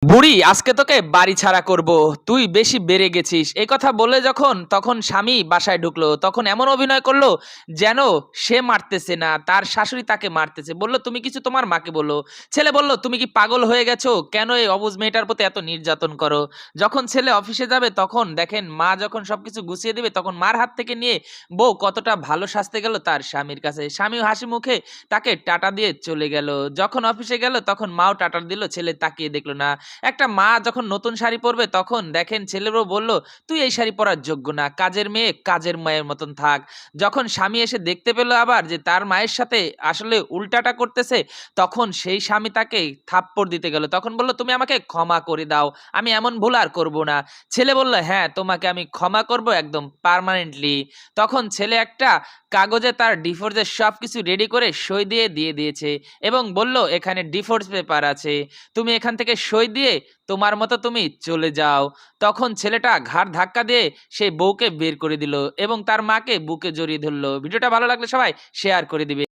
বুড়ি আজকে তোকে বাড়ি ছাড়া করব, তুই বেশি বেড়ে গেছিস। এই কথা বলে তখন স্বামী বাসায় ঢুকলো, তখন এমন অভিনয় করলো যেন সে মারতেছে না, তার শাশুড়ি তাকে মারতেছে। বলল তুমি কিছু তোমার মাকে বলো। ছেলে বলল তুমি কি পাগল হয়ে গেছো, কেন এই অবুঝ মেয়েটার প্রতি এত নির্যাতন করো। যখন ছেলে অফিসে যাবে তখন দেখেন মা যখন সবকিছু গুছিয়ে দিবে, তখন মার হাত থেকে নিয়ে বউ কতটা ভালো সাজতে গেল তার স্বামীর কাছে। স্বামীও হাসি মুখে তাকে টাটা দিয়ে চলে গেল। যখন অফিসে গেল তখন মাও টাটা দিল, ছেলে তাকিয়ে দেখলো না। একটা মা যখন নতুন শাড়ি পরবে তখন দেখেন ছেলের বউ বলল, "তুই এই শাড়ি পরার যোগ্য না। কাজের মেয়ে কাজের মায়ের মতন থাক।" যখন স্বামী এসে দেখতে পেল আবার যে তার মায়ের সাথে আসলে উল্টাটা করতেছে, তখন সেই স্বামী তাকে থাপ্পড় দিতে গেল। তখন বলল, "তুমি আমাকে ক্ষমা করে দাও। আমি এমন ভুল আর করব না।" ছেলে বলল, "হ্যাঁ, তোমাকে আমি ক্ষমা করব একদম পার্মানেন্টলি।" তখন ছেলে একটা কাগজে তার ডিভোর্সের সবকিছু রেডি করে সই দিয়ে দিয়েছে এবং বলল, "এখানে ডিভোর্স পেপার আছে। তুমি এখান থেকে সই দিয়ে তোমার মতো তুমি চলে যাও।" তখন ছেলেটা ঘাড় ধাক্কা দিয়ে সেই বউকে বের করে দিল এবং তার মাকে বুকে জড়িয়ে ধরল। ভিডিওটা ভালো লাগলে সবাই শেয়ার করে দিবে।